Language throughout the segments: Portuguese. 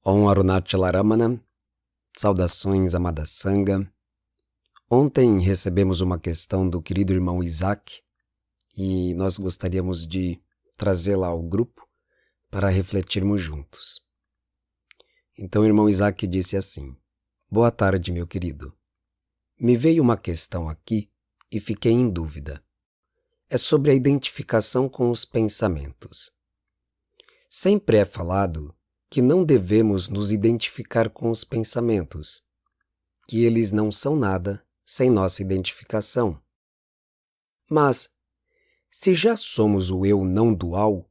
Om Arunachalaramana, saudações, amada Sangha. Ontem recebemos uma questão do querido irmão Isaac e nós gostaríamos de trazê-la ao grupo para refletirmos juntos. Então o irmão Isaac disse assim: Boa tarde, meu querido. Me veio uma questão aqui e fiquei em dúvida. É sobre a identificação com os pensamentos. Sempre é falado que não devemos nos identificar com os pensamentos, que eles não são nada sem nossa identificação. Mas, se já somos o eu não dual,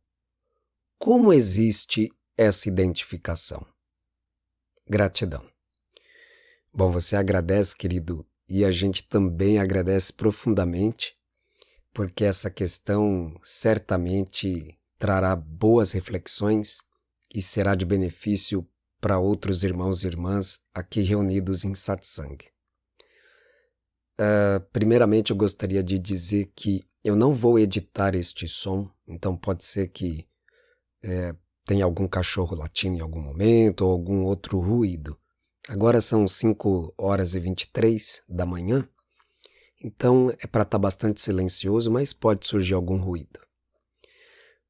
como existe essa identificação? Gratidão. Bom, você agradece, querido, e a gente também agradece profundamente, porque essa questão certamente trará boas reflexões e será de benefício para outros irmãos e irmãs aqui reunidos em Satsang. Primeiramente, eu gostaria de dizer que eu não vou editar este som, então pode ser que tenha algum cachorro latindo em algum momento ou algum outro ruído. Agora são 5h23 da manhã, então é para estar bastante silencioso, mas pode surgir algum ruído.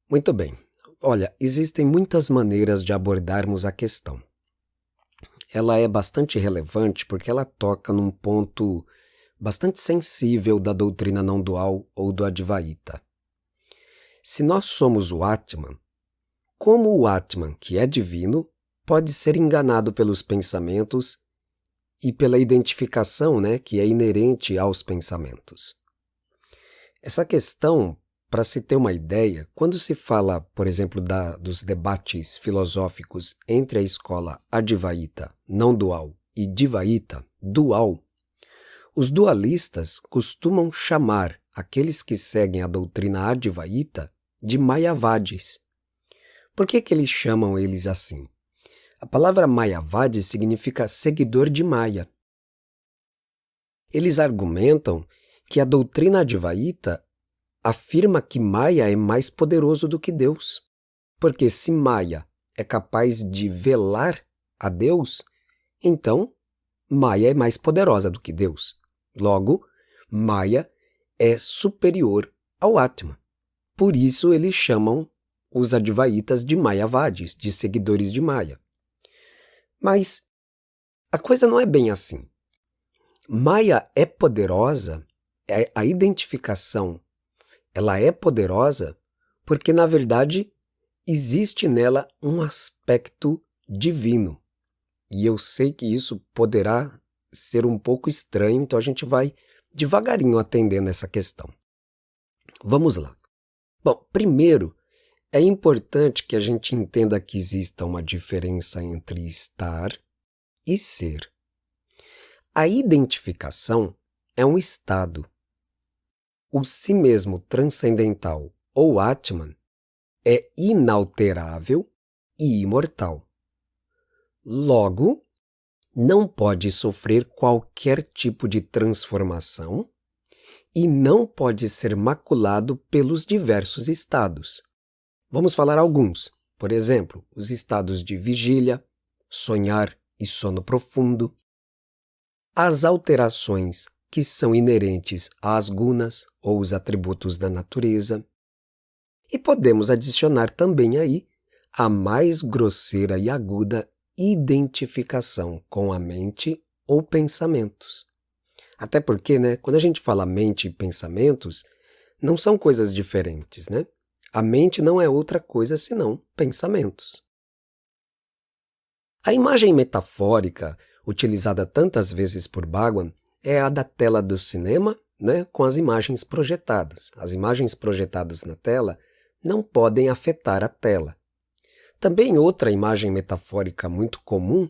Muito bem. Olha, existem muitas maneiras de abordarmos a questão. Ela é bastante relevante porque ela toca num ponto bastante sensível da doutrina não dual ou do Advaita. Se nós somos o Atman, como o Atman, que é divino, pode ser enganado pelos pensamentos e pela identificação, que é inerente aos pensamentos? Essa questão, para se ter uma ideia, quando se fala, por exemplo, dos debates filosóficos entre a escola Advaita, não dual, e Dvaita, dual, os dualistas costumam chamar aqueles que seguem a doutrina Advaita de Mayavadis. Por que eles chamam eles assim? A palavra Mayavadi significa seguidor de Maya. Eles argumentam que a doutrina Advaita afirma que Maya é mais poderoso do que Deus, porque se Maya é capaz de velar a Deus, então Maya é mais poderosa do que Deus. Logo, Maya é superior ao Atman. Por isso eles chamam os Advaitas de Mayavadis, de seguidores de Maya. Mas a coisa não é bem assim. Maya é poderosa, a identificação ela é poderosa porque, na verdade, existe nela um aspecto divino. E eu sei que isso poderá ser um pouco estranho, então a gente vai devagarinho atendendo essa questão. Vamos lá. Bom, primeiro, é importante que a gente entenda que exista uma diferença entre estar e ser. A identificação é um estado. O si mesmo transcendental, ou Atman, é inalterável e imortal. Logo, não pode sofrer qualquer tipo de transformação e não pode ser maculado pelos diversos estados. Vamos falar alguns. Por exemplo, os estados de vigília, sonhar e sono profundo, as alterações que são inerentes às gunas ou os atributos da natureza. E podemos adicionar também aí a mais grosseira e aguda identificação com a mente ou pensamentos. Até porque, quando a gente fala mente e pensamentos, não são coisas diferentes, A mente não é outra coisa senão pensamentos. A imagem metafórica utilizada tantas vezes por Bhagwan é a da tela do cinema, com as imagens projetadas. As imagens projetadas na tela não podem afetar a tela. Também outra imagem metafórica muito comum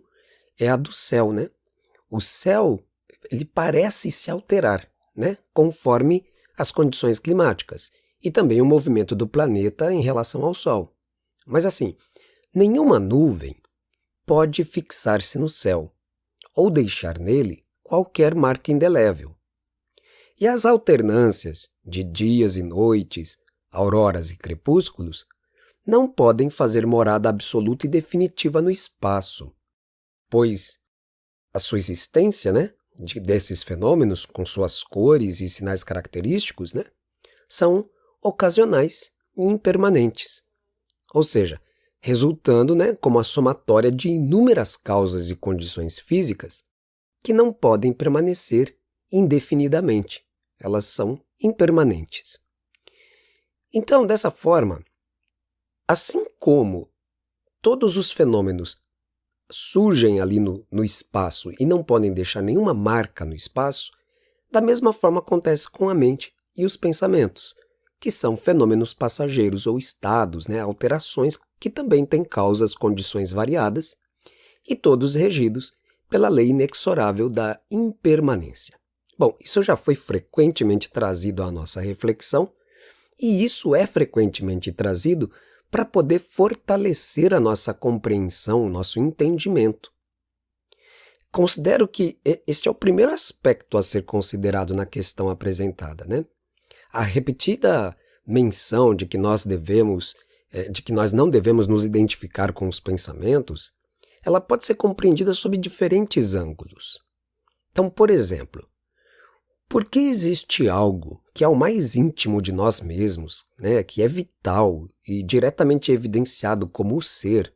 é a do céu, O céu, ele parece se alterar, conforme as condições climáticas e também o movimento do planeta em relação ao Sol. Mas assim, nenhuma nuvem pode fixar-se no céu ou deixar nele qualquer marca indelével. E as alternâncias de dias e noites, auroras e crepúsculos, não podem fazer morada absoluta e definitiva no espaço, pois a sua existência, né, desses fenômenos, com suas cores e sinais característicos, né, são ocasionais e impermanentes. Ou seja, resultando, né, como a somatória de inúmeras causas e condições físicas que não podem permanecer indefinidamente. Elas são impermanentes. Então, dessa forma, assim como todos os fenômenos surgem ali no espaço e não podem deixar nenhuma marca no espaço, da mesma forma acontece com a mente e os pensamentos, que são fenômenos passageiros ou estados, né, alterações que também têm causas, condições variadas, e todos regidos pela lei inexorável da impermanência. Bom, isso já foi frequentemente trazido à nossa reflexão, e isso é frequentemente trazido para poder fortalecer a nossa compreensão, o nosso entendimento. Considero que este é o primeiro aspecto a ser considerado na questão apresentada, né? A repetida menção de que nós não devemos nos identificar com os pensamentos, ela pode ser compreendida sob diferentes ângulos. Então, por exemplo, por que existe algo que é o mais íntimo de nós mesmos, né, que é vital e diretamente evidenciado como o ser,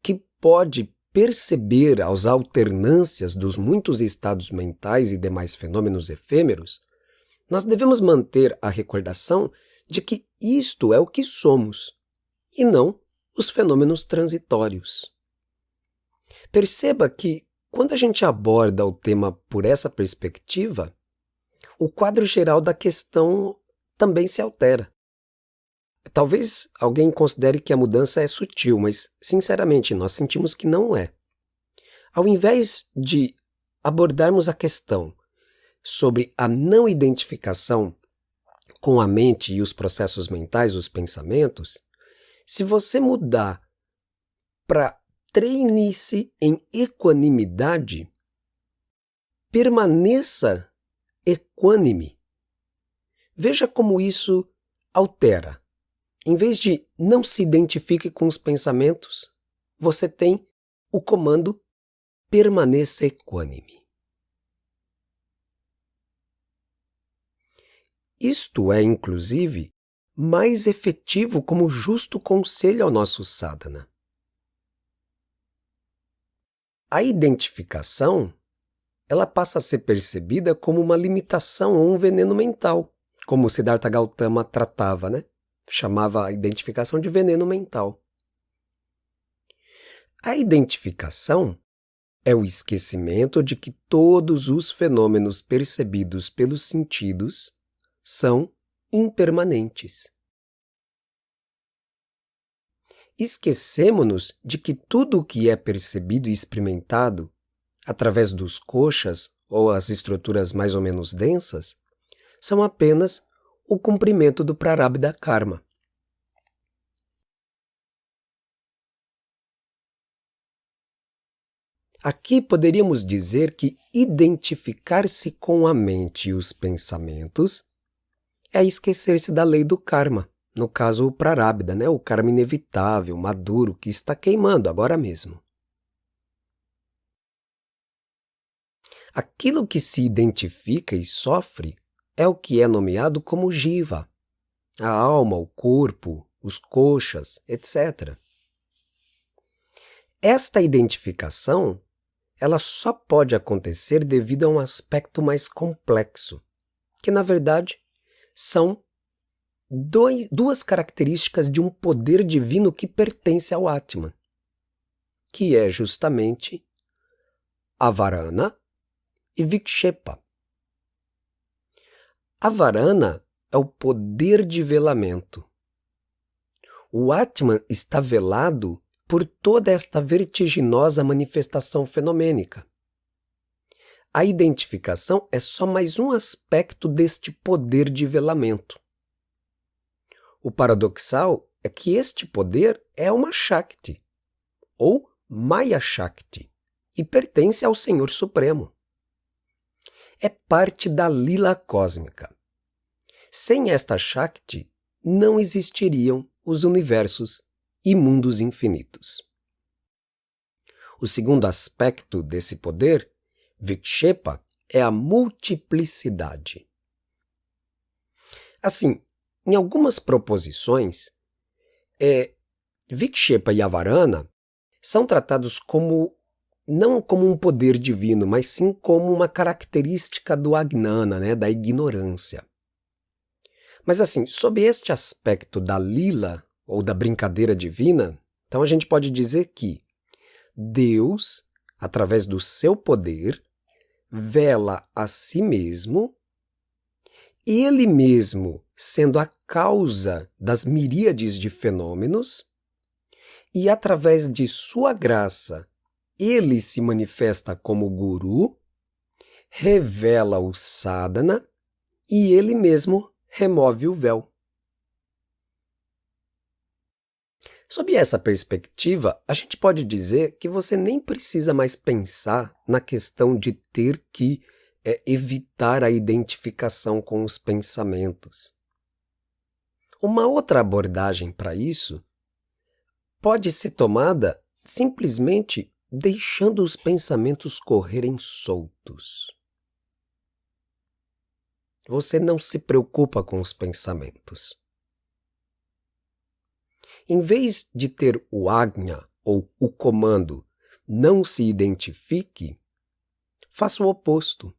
que pode perceber as alternâncias dos muitos estados mentais e demais fenômenos efêmeros, nós devemos manter a recordação de que isto é o que somos, e não os fenômenos transitórios. Perceba que, quando a gente aborda o tema por essa perspectiva, o quadro geral da questão também se altera. Talvez alguém considere que a mudança é sutil, mas, sinceramente, nós sentimos que não é. Ao invés de abordarmos a questão sobre a não identificação com a mente e os processos mentais, os pensamentos, se você mudar para treine-se em equanimidade, permaneça equânime. Veja como isso altera. Em vez de não se identifique com os pensamentos, você tem o comando permaneça equânime. Isto é, inclusive, mais efetivo como justo conselho ao nosso sadhana. A identificação, ela passa a ser percebida como uma limitação ou um veneno mental, como Siddhartha Gautama tratava, né? Chamava a identificação de veneno mental. A identificação é o esquecimento de que todos os fenômenos percebidos pelos sentidos são impermanentes. Esquecemo-nos de que tudo o que é percebido e experimentado através dos koshas ou as estruturas mais ou menos densas são apenas o cumprimento do prarabdha karma. Aqui poderíamos dizer que identificar-se com a mente e os pensamentos é esquecer-se da lei do karma, no caso o prarabdha, né? O karma inevitável, maduro, que está queimando agora mesmo. Aquilo que se identifica e sofre é o que é nomeado como jiva, a alma, o corpo, os koshas, etc. Esta identificação, ela só pode acontecer devido a um aspecto mais complexo, que na verdade são duas características de um poder divino que pertence ao Atman, que é justamente avarana e vikshepa. Avarana é o poder de velamento. O Atman está velado por toda esta vertiginosa manifestação fenomênica. A identificação é só mais um aspecto deste poder de velamento. O paradoxal é que este poder é uma Shakti, ou Maya Shakti, e pertence ao Senhor Supremo. É parte da lila cósmica. Sem esta Shakti, não existiriam os universos e mundos infinitos. O segundo aspecto desse poder, Vikshepa, é a multiplicidade. Assim, em algumas proposições, Vikshepa e Avarana são tratados não como um poder divino, mas sim como uma característica do Ajnana, né, da ignorância. Mas assim, sob este aspecto da lila, ou da brincadeira divina, então a gente pode dizer que Deus, através do seu poder, vela a si mesmo, ele mesmo sendo a causa das miríades de fenômenos, e através de sua graça, ele se manifesta como guru, revela o sadhana e ele mesmo remove o véu. Sob essa perspectiva, a gente pode dizer que você nem precisa mais pensar na questão de ter que evitar a identificação com os pensamentos. Uma outra abordagem para isso pode ser tomada simplesmente deixando os pensamentos correrem soltos. Você não se preocupa com os pensamentos. Em vez de ter o Ajna, ou o comando, não se identifique, faça o oposto.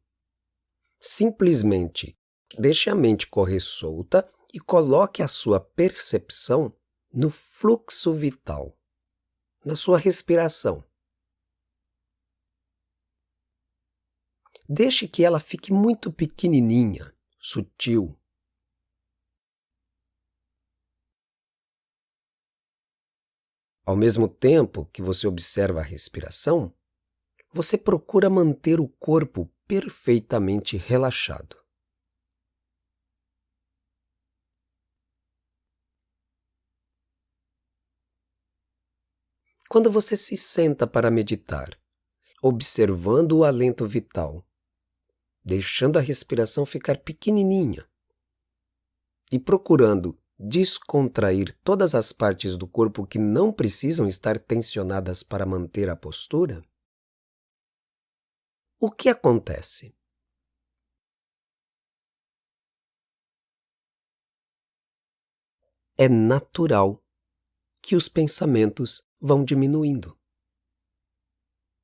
Simplesmente deixe a mente correr solta e coloque a sua percepção no fluxo vital, na sua respiração. Deixe que ela fique muito pequenininha, sutil. Ao mesmo tempo que você observa a respiração, você procura manter o corpo perfeitamente relaxado. Quando você se senta para meditar, observando o alento vital, deixando a respiração ficar pequenininha e procurando descontrair todas as partes do corpo que não precisam estar tensionadas para manter a postura, o que acontece? É natural que os pensamentos vão diminuindo.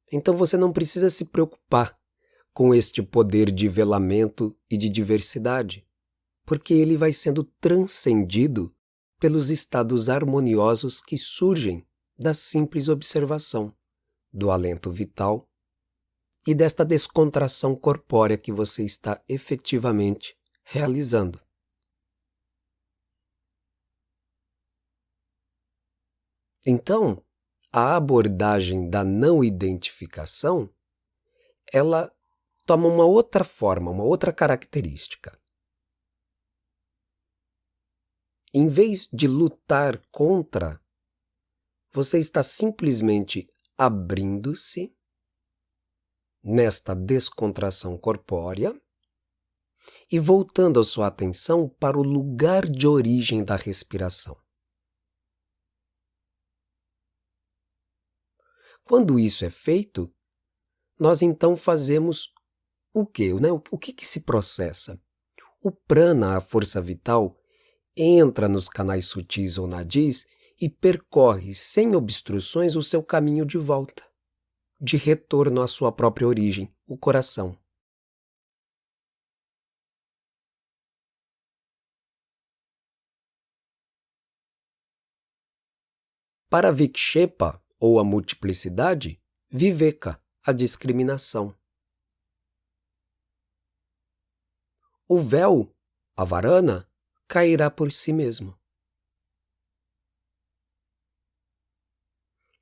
Então você não precisa se preocupar com este poder de velamento e de diversidade, porque ele vai sendo transcendido pelos estados harmoniosos que surgem da simples observação, do alento vital e desta descontração corpórea que você está efetivamente realizando. Então, a abordagem da não identificação, ela toma uma outra forma, uma outra característica. Em vez de lutar contra, você está simplesmente abrindo-se nesta descontração corpórea e voltando a sua atenção para o lugar de origem da respiração. Quando isso é feito, nós então fazemos o quê? O que se processa? O prana, a força vital, entra nos canais sutis ou nadis e percorre sem obstruções o seu caminho de volta, de retorno à sua própria origem, o coração. Para Vikshepa, ou a multiplicidade, Viveka, a discriminação. O véu, a varana, cairá por si mesmo.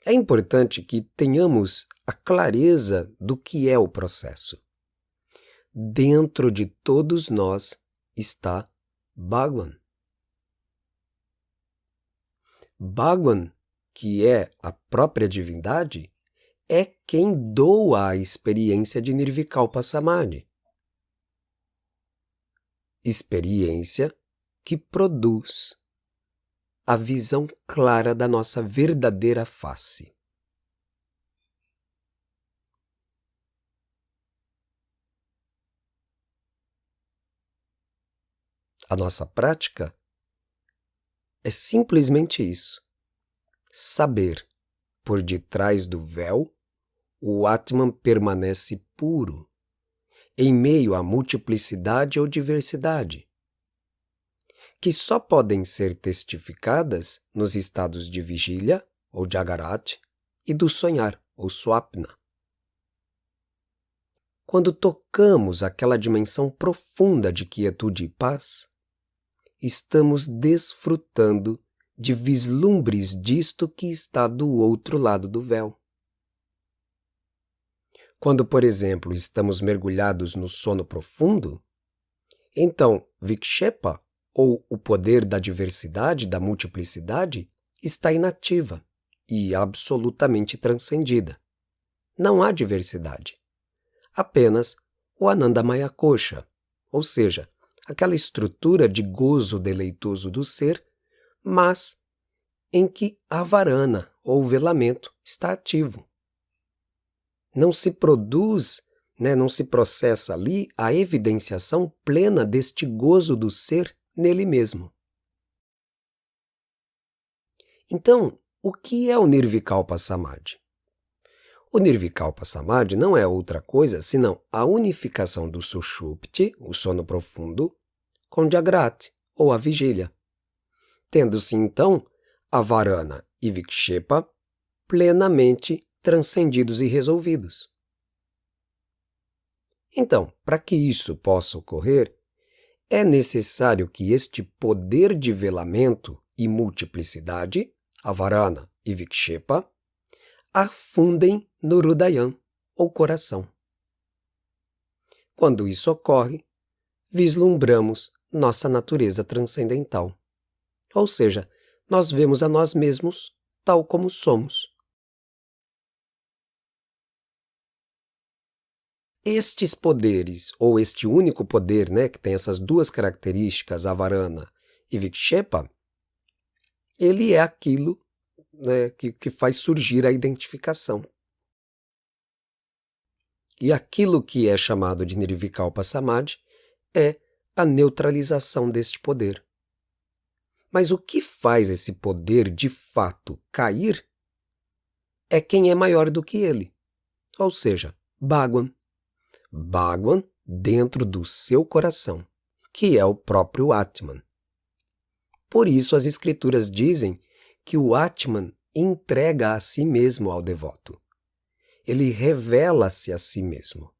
É importante que tenhamos a clareza do que é o processo. Dentro de todos nós está Bhagwan. Bhagwan, que é a própria divindade, é quem doa a experiência de Nirvikalpa Samadhi. Experiência que produz a visão clara da nossa verdadeira face. A nossa prática é simplesmente isso: saber, por detrás do véu, o Atman permanece puro, em meio à multiplicidade ou diversidade, que só podem ser testificadas nos estados de vigília, ou Jagarat, e do sonhar, ou Swapna. Quando tocamos aquela dimensão profunda de quietude e paz, estamos desfrutando de vislumbres disto que está do outro lado do véu. Quando, por exemplo, estamos mergulhados no sono profundo, então Vikshepa, ou o poder da diversidade, da multiplicidade, está inativa e absolutamente transcendida. Não há diversidade. Apenas o Anandamaya Kosha, ou seja, aquela estrutura de gozo deleitoso do ser, mas em que a varana, ou velamento, está ativo. Não se produz, não se processa ali a evidenciação plena deste gozo do ser nele mesmo. Então, o que é o Nirvikalpa Samadhi? O Nirvikalpa Samadhi não é outra coisa senão a unificação do Sushupti, o sono profundo, com Jagrati, ou a vigília, tendo-se então a Varana e Vikshepa plenamente transcendidos e resolvidos. Então, para que isso possa ocorrer, é necessário que este poder de velamento e multiplicidade, a Varana e Vikshepa, afundem no Hridayam, ou coração. Quando isso ocorre, vislumbramos nossa natureza transcendental. Ou seja, nós vemos a nós mesmos tal como somos. Estes poderes, ou este único poder, que tem essas duas características, Avarana e Vikshepa, ele é aquilo que faz surgir a identificação. E aquilo que é chamado de Nirvikalpa Samadhi é a neutralização deste poder. Mas o que faz esse poder de fato cair é quem é maior do que ele, ou seja, Bhagwan. Bhagwan dentro do seu coração, que é o próprio Atman. Por isso as escrituras dizem que o Atman entrega a si mesmo ao devoto. Ele revela-se a si mesmo.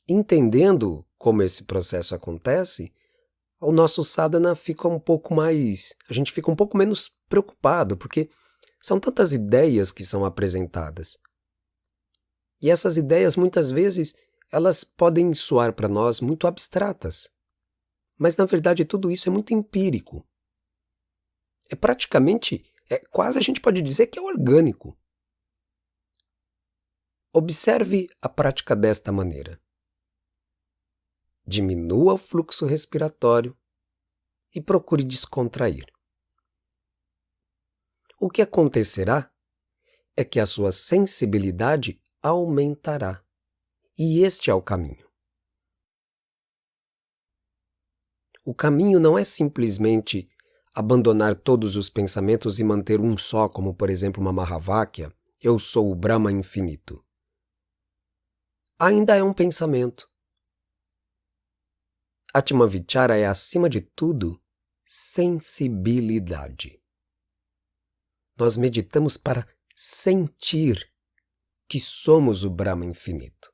Entendendo como esse processo acontece, o nosso sadhana fica a gente fica um pouco menos preocupado, porque são tantas ideias que são apresentadas. E essas ideias, muitas vezes, elas podem soar para nós muito abstratas. Mas, na verdade, tudo isso é muito empírico. Quase a gente pode dizer que é orgânico. Observe a prática desta maneira. Diminua o fluxo respiratório e procure descontrair. O que acontecerá é que a sua sensibilidade aumentará. E este é o caminho. O caminho não é simplesmente abandonar todos os pensamentos e manter um só, como por exemplo uma Mahavakya, eu sou o Brahma infinito. Ainda é um pensamento. Atmavichara é, acima de tudo, sensibilidade. Nós meditamos para sentir que somos o Brahma infinito.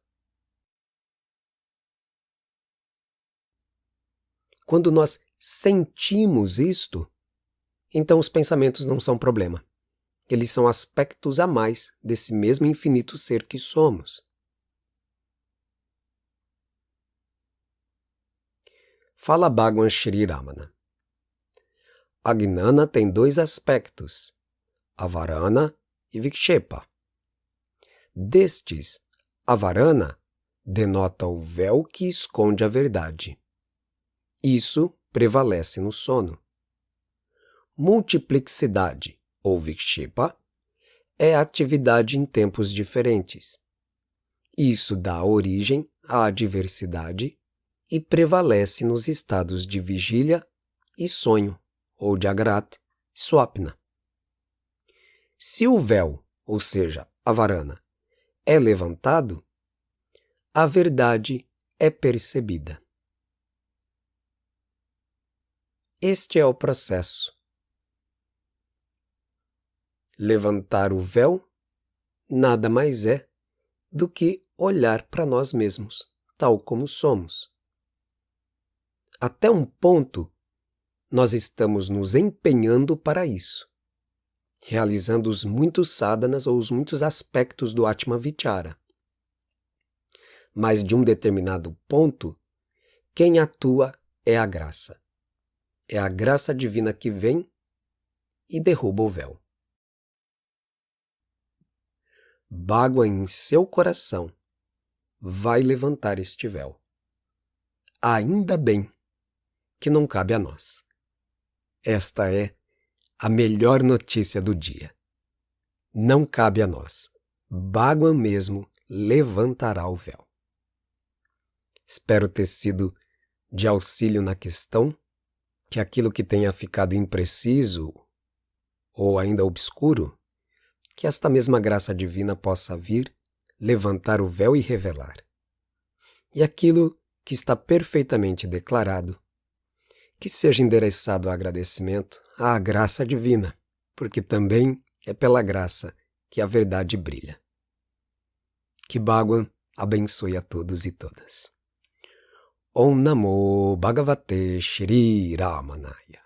Quando nós sentimos isto, então os pensamentos não são problema. Eles são aspectos a mais desse mesmo infinito ser que somos. Fala Bhagwan Shri Ramana. Agnana tem dois aspectos, Avarana e Vikshepa. Destes, Avarana denota o véu que esconde a verdade. Isso prevalece no sono. Multiplicidade, ou vikshepa, é atividade em tempos diferentes. Isso dá origem à diversidade e prevalece nos estados de vigília e sonho, ou Jagrat, Swapna. Se o véu, ou seja, a varana, é levantado, a verdade é percebida. Este é o processo. Levantar o véu nada mais é do que olhar para nós mesmos, tal como somos. Até um ponto, nós estamos nos empenhando para isso, realizando os muitos sadhanas ou os muitos aspectos do Atma Vichara. Mas de um determinado ponto, quem atua é a graça. É a graça divina que vem e derruba o véu. Bhagwan em seu coração vai levantar este véu. Ainda bem que não cabe a nós. Esta é a melhor notícia do dia. Não cabe a nós. Bhagwan mesmo levantará o véu. Espero ter sido de auxílio na questão, que aquilo que tenha ficado impreciso ou ainda obscuro, que esta mesma graça divina possa vir, levantar o véu e revelar. E aquilo que está perfeitamente declarado, que seja endereçado ao agradecimento à graça divina, porque também é pela graça que a verdade brilha. Que Bhagwan abençoe a todos e todas. Om Namo Bhagavate Shri Ramanaya.